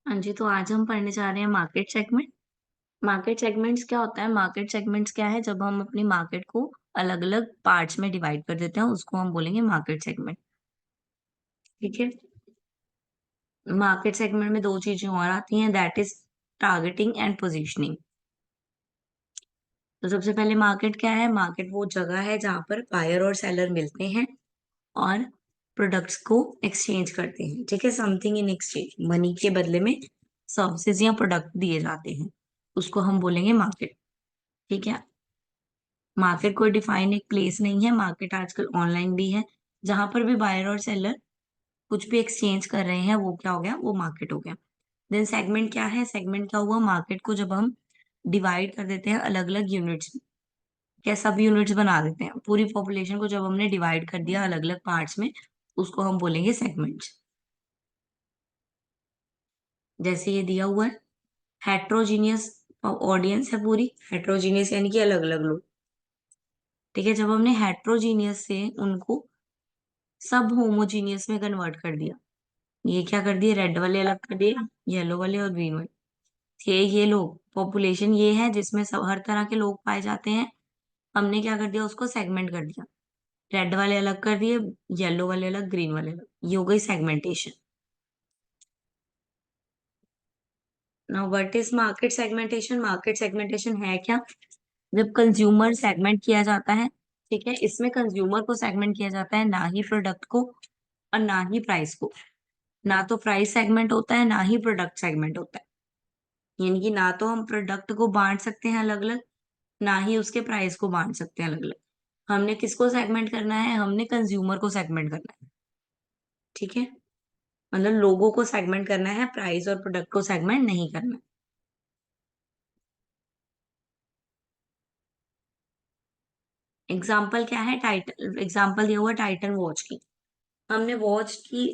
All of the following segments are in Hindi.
हाँ जी, तो आज हम पढ़ने जा रहे हैं मार्केट सेगमेंट। मार्केट सेगमेंट्स क्या होता है? मार्केट सेगमेंट्स क्या है? जब हम अपनी मार्केट को अलग-अलग पार्ट्स में डिवाइड कर देते हैं, उसको हम बोलेंगे मार्केट सेगमेंट। ठीक है? मार्केट सेगमेंट में 2 चीज़ें और आती हैं, that is targeting and positioning. तो सबसे पहले मार्केट क्या है? मार्केट वो जगह है जहाँ पर बायर और सेलर मिलते हैं और प्रोडक्ट्स को एक्सचेंज करते हैं। ठीक है? समथिंग इन एक्सचेंज, मनी के बदले में सर्विसेज या प्रोडक्ट दिए जाते हैं। उसको हम बोलेंगे मार्केट। ठीक है? मार्केट कोई डिफाइन एक प्लेस नहीं है, मार्केट आजकल ऑनलाइन भी है। जहां पर भी बायर और सेलर कुछ भी एक्सचेंज कर रहे हैं, वो क्या हो गया? वो मार्केट हो गया। देन सेगमेंट क्या है? सेगमेंट क्या हुआ? मार्केट को जब हम डिवाइड कर देते हैं अलग अलग यूनिट्स, क्या सब यूनिट्स बना देते हैं, पूरी पॉपुलेशन को जब हमने डिवाइड कर दिया अलग अलग पार्ट्स में, उसको हम बोलेंगे सेगमेंट्स। जैसे ये दिया हुआ है, हेट्रोजीनियस ऑडियंस है पूरी, हेट्रोजीनियस यानी कि अलग अलग लोग। ठीक है? जब हमने हेट्रोजीनियस से उनको सब होमोजीनियस में कन्वर्ट कर दिया, ये क्या कर दिए? रेड वाले अलग कर दिए, येलो वाले और ग्रीन वाले। ये लोग पॉपुलेशन ये है जिसमें सब हर तरह के लोग पाए जाते हैं। हमने क्या कर दिया? उसको सेगमेंट कर दिया, रेड वाले अलग कर दिए, येलो वाले अलग, ग्रीन वाले अलग। ये हो गई segmentation. Now what is market segmentation? Market segmentation है क्या? जब कंज्यूमर सेगमेंट किया जाता है, ठीक है, इसमें कंज्यूमर को सेगमेंट किया जाता है, ना ही प्रोडक्ट को और ना ही प्राइस को। ना तो प्राइस सेगमेंट होता है, ना ही प्रोडक्ट सेगमेंट होता है। यानी कि ना तो हम प्रोडक्ट को बांट सकते हैं अलग अलग, ना ही उसके प्राइस को बांट सकते हैं अलग अलग। हमने किसको सेगमेंट करना है? हमने कंज्यूमर को सेगमेंट करना है। ठीक है? मतलब लोगों को सेगमेंट करना है, प्राइस और प्रोडक्ट को सेगमेंट नहीं करना। एग्जाम्पल क्या है? टाइटन एग्जाम्पल दिया हुआ टाइटन वॉच की। हमने वॉच की,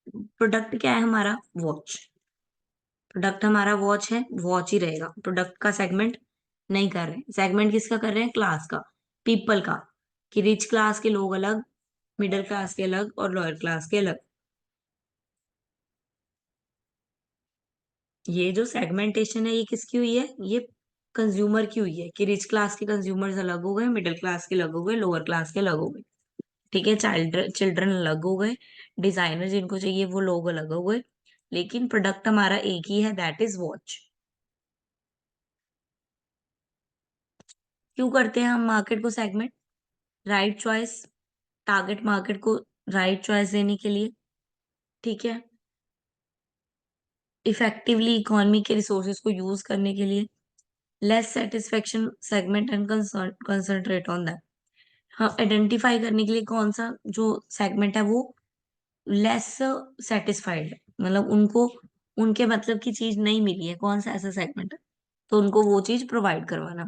प्रोडक्ट क्या है हमारा? वॉच। प्रोडक्ट हमारा वॉच है, वॉच ही रहेगा। प्रोडक्ट का सेगमेंट नहीं कर रहे हैं। सेगमेंट किसका कर रहे हैं? क्लास का, पीपल का, कि रिच क्लास के लोग अलग, मिडिल क्लास के अलग और लोअर क्लास के अलग। ये जो सेगमेंटेशन है ये किसकी हुई है? ये कंज्यूमर की हुई है, कि रिच क्लास के कंज्यूमर्स अलग हो गए, मिडिल क्लास के अलग हो गए, लोअर क्लास के अलग हो गए। ठीक है? चिल्ड्रन अलग हो गए, डिजाइनर जिनको चाहिए वो लोग अलग हो गए, लेकिन प्रोडक्ट हमारा एक ही है, दैट इज वॉच। क्यों करते हैं हम मार्केट को segment? Right choice, target market को राइट चॉइस देने के लिए। ठीक है? इफेक्टिवली इकोनॉमी के रिसोर्सेज को यूज करने के लिए। Less satisfaction segment and concentrate on that. हाँ, आइडेंटिफाई करने के लिए कौन सा जो सेगमेंट है वो लेस सेटिस्फाइड है, मतलब उनको उनके मतलब की चीज नहीं मिली है, कौन सा ऐसा सेगमेंट है, तो उनको वो चीज प्रोवाइड करवाना।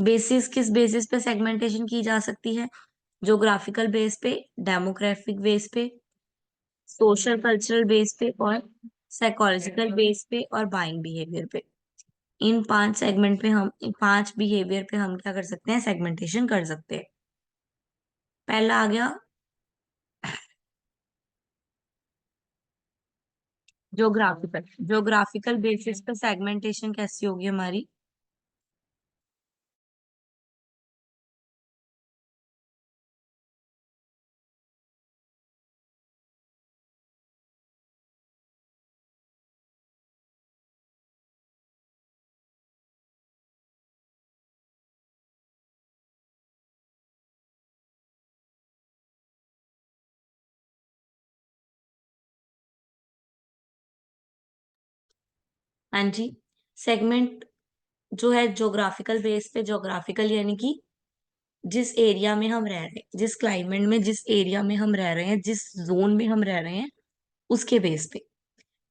बेसिस, किस बेसिस पे सेगमेंटेशन की जा सकती है? ज्योग्राफिकल बेस पे, डेमोग्राफिक बेस पे, सोशल कल्चरल बेस पे और साइकोलॉजिकल बेस पे और बाइंग बिहेवियर पे। इन 5 सेगमेंट पे हम, इन 5 बिहेवियर पे हम क्या कर सकते हैं? सेगमेंटेशन कर सकते हैं। पहला आ गया ज्योग्राफिकल। ज्योग्राफिकल बेसिस पे सेगमेंटेशन कैसी होगी हमारी? हाँ जी, सेगमेंट जो है ज्योग्राफिकल बेस पे, ज्योग्राफिकल यानी कि जिस एरिया में हम रह रहे हैं, जिस क्लाइमेट में, जिस एरिया में हम रह रहे हैं, जिस जोन में हम रह रहे हैं, उसके बेस पे।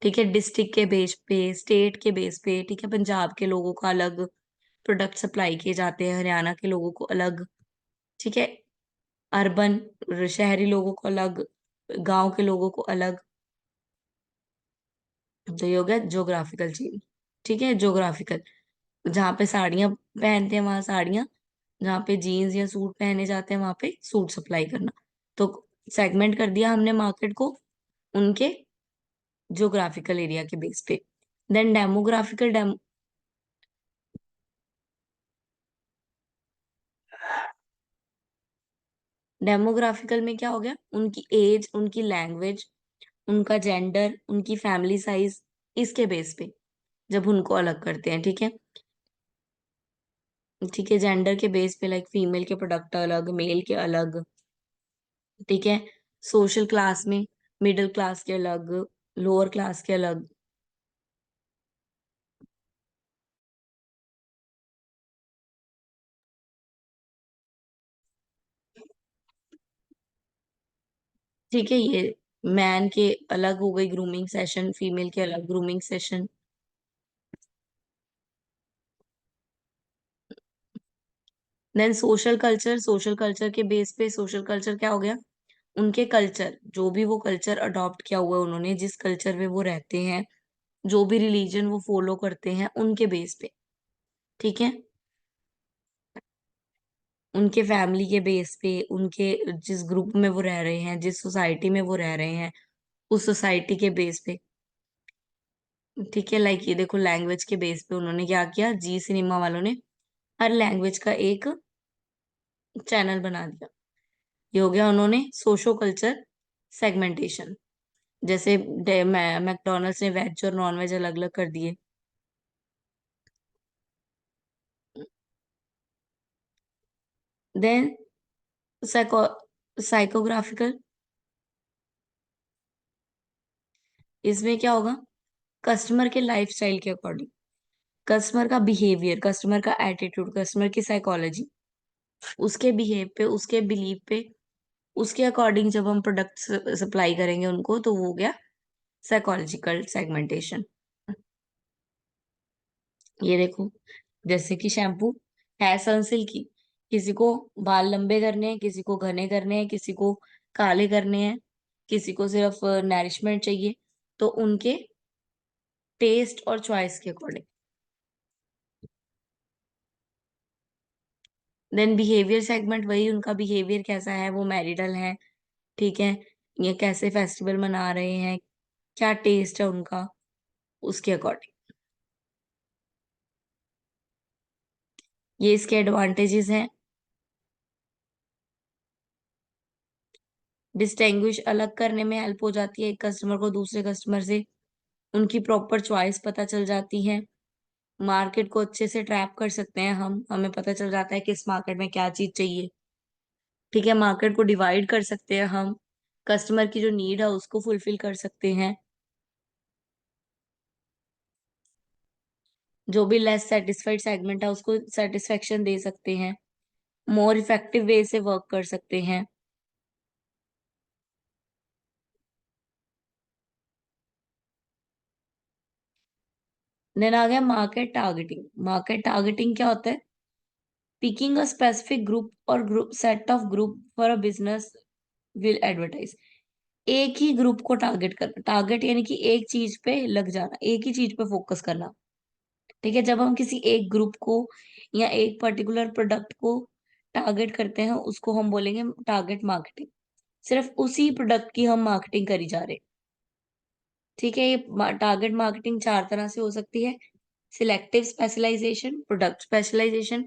ठीक है? डिस्ट्रिक्ट के बेस पे, स्टेट के बेस पे। ठीक है? पंजाब के लोगों का अलग प्रोडक्ट सप्लाई किए जाते हैं, हरियाणा के लोगों को अलग। ठीक है? अर्बन, शहरी लोगों को अलग, गांव के लोगों को अलग। तो ये हो गया ज्योग्राफिकल चीज। ठीक है? ज्योग्राफिकल, जहाँ पे साड़ियां पहनते हैं वहां साड़ियां, जहाँ पे जीन्स या सूट पहने जाते हैं वहां पे सूट सप्लाई करना। तो सेगमेंट कर दिया हमने मार्केट को उनके ज्योग्राफिकल एरिया के बेस पे। देन डेमोग्राफिकल में क्या हो गया, उनकी एज, उनकी लैंग्वेज, उनका जेंडर, उनकी फैमिली साइज, इसके बेस पे जब उनको अलग करते हैं, ठीक है। ठीक है, जेंडर के बेस पे लाइक फीमेल के प्रोडक्ट अलग, मेल के अलग, ठीक है। सोशल क्लास में मिडिल क्लास के अलग, लोअर क्लास के अलग। ठीक है, ये मैन के अलग हो गई ग्रूमिंग सेशन, फीमेल के अलग grooming session. Then social culture के बेस पे सोशल कल्चर क्या हो गया, उनके कल्चर, जो भी वो कल्चर अडॉप्ट किया हुआ है उन्होंने, जिस कल्चर में वो रहते हैं, जो भी रिलीजन वो फॉलो करते हैं, उनके बेस पे, ठीक है। उनके फैमिली के बेस पे, उनके जिस ग्रुप में वो रह रहे हैं, जिस सोसाइटी में वो रह रहे हैं, उस सोसाइटी के बेस पे, ठीक है। लाइक ये देखो, लैंग्वेज के बेस पे उन्होंने क्या किया, जी सिनेमा वालों ने हर लैंग्वेज का एक चैनल बना दिया। ये हो गया उन्होंने सोशो कल्चर सेगमेंटेशन। जैसे मैकडोनल्ड्स ने वेज और नॉन वेज अलग अलग कर दिए। देन साइको साइकोग्राफिकल, इसमें क्या होगा, कस्टमर के लाइफस्टाइल के अकॉर्डिंग, कस्टमर का बिहेवियर, कस्टमर का एटीट्यूड, कस्टमर की साइकोलॉजी, उसके बिहेव पे, उसके बिलीव पे, उसके अकॉर्डिंग जब हम प्रोडक्ट सप्लाई करेंगे उनको, तो वो हो गया साइकोलॉजिकल सेगमेंटेशन। ये देखो, जैसे कि शैम्पू है सनसिल्क की, किसी को बाल लंबे करने हैं, किसी को घने करने हैं, किसी को काले करने हैं, किसी को सिर्फ नरिशमेंट चाहिए, तो उनके टेस्ट और चॉइस के अकॉर्डिंग। देन बिहेवियर सेगमेंट, वही उनका बिहेवियर कैसा है, वो मैरिडल है, ठीक है, ये कैसे फेस्टिवल मना रहे हैं, क्या टेस्ट है उनका, उसके अकॉर्डिंग। ये इसके एडवांटेजेस हैं। डिस्टिंग्विश, अलग करने में हेल्प हो जाती है एक कस्टमर को दूसरे कस्टमर से, उनकी प्रॉपर चॉइस पता चल जाती है। मार्केट को अच्छे से ट्रैप कर सकते हैं हम, हमें पता चल जाता है किस मार्केट में क्या चीज चाहिए, ठीक है। मार्केट को डिवाइड कर सकते हैं हम, कस्टमर की जो नीड है उसको फुलफिल कर सकते हैं। जो भी लेस सेटिस्फाइड सेगमेंट है उसको सेटिस्फेक्शन दे सकते हैं, मोर इफेक्टिव वे से वर्क कर सकते हैं। देन आ गया मार्केट टारगेटिंग। मार्केट टारगेटिंग क्या होता है, पिकिंग अ स्पेसिफिक ग्रुप और group set of group for a business will advertise. एक ही ग्रुप को टारगेट करना, टारगेट यानी कि एक चीज पे लग जाना, एक ही चीज पे फोकस करना, ठीक है। जब हम किसी एक ग्रुप को या एक पर्टिकुलर प्रोडक्ट को टारगेट करते हैं, उसको हम बोलेंगे टारगेट मार्केटिंग। सिर्फ उसी प्रोडक्ट की हम मार्केटिंग करी जा रहे हैं, ठीक है। ये टारगेट मार्केटिंग चार तरह से हो सकती है: selective specialisation, product specialisation,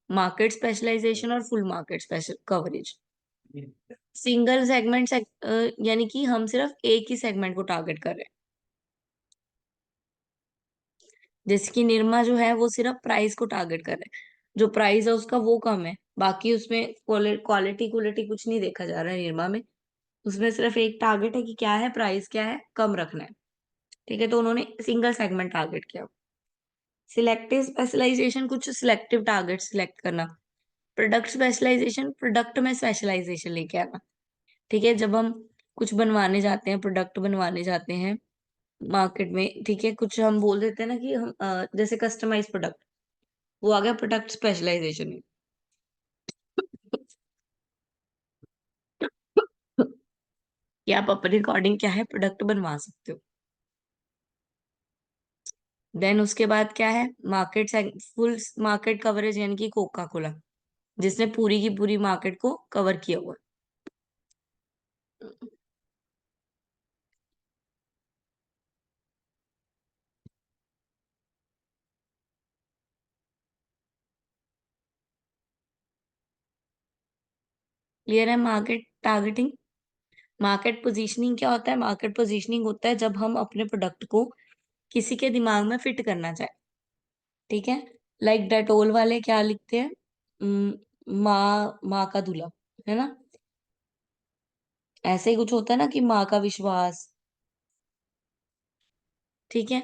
market specialisation और full market special coverage. Single segment यानी कि हम सिर्फ एक ही सेगमेंट को टारगेट कर रहे हैं। जैसे कि निरमा जो है वो सिर्फ प्राइस को टारगेट कर रहा है, जो प्राइस है उसका वो कम है, बाकी उसमें क्वालिटी क्वालिटी कुछ नहीं देखा जा रहा है निरमा में। उसमें सिर्फ एक टारगेट है कि क्या है, प्राइस क्या है, कम रखना है, ठीक है। तो उन्होंने सिंगल सेगमेंट टारगेट किया। सिलेक्टिव स्पेशलाइजेशन, कुछ सिलेक्टिव टारगेट सिलेक्ट करना। प्रोडक्ट स्पेशलाइजेशन, प्रोडक्ट में स्पेशलाइजेशन लेके आना, ठीक है। जब हम कुछ बनवाने जाते हैं, प्रोडक्ट बनवाने जाते हैं मार्केट में, ठीक है, कुछ हम बोल देते हैं ना कि हम जैसे कस्टमाइज प्रोडक्ट, वो आ गया प्रोडक्ट स्पेशलाइजेशन में, कि आप अपने अकॉर्डिंग क्या है प्रोडक्ट बनवा सकते हो। देन उसके बाद क्या है, मार्केट, फुल मार्केट कवरेज, यानी कि कोका कोला, जिसने पूरी की पूरी मार्केट को कवर किया हुआ है। क्लियर है? Market targeting. मार्केट पोजीशनिंग क्या होता है? मार्केट पोजीशनिंग होता है जब हम अपने प्रोडक्ट को किसी के दिमाग में फिट करना चाहे। ठीक है? लाइक डेटोल वाले क्या लिखते हैं? माँ माँ का दूल्हा, है ना? ऐसे ही कुछ होता है ना कि माँ का विश्वास। ठीक है?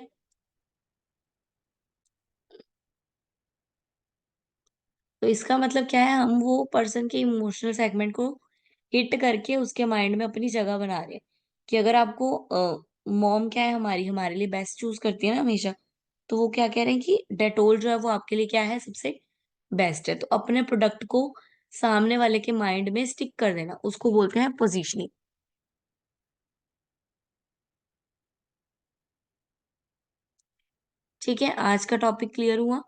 तो इसका मतलब क्या है? हम वो पर्सन के इमोशनल सेगमेंट को हिट करके उसके माइंड में अपनी जगह बना रहे हैं कि अगर आपको मॉम क्या है, हमारी हमारे लिए बेस्ट चूज करती है ना हमेशा, तो वो क्या कह रहे हैं कि डेटोल जो है वो आपके लिए क्या है, सबसे बेस्ट है। तो अपने प्रोडक्ट को सामने वाले के माइंड में स्टिक कर देना, उसको बोलते हैं पोजीशनिंग। ठीक है? आज का टॉपिक क्लियर हुआ?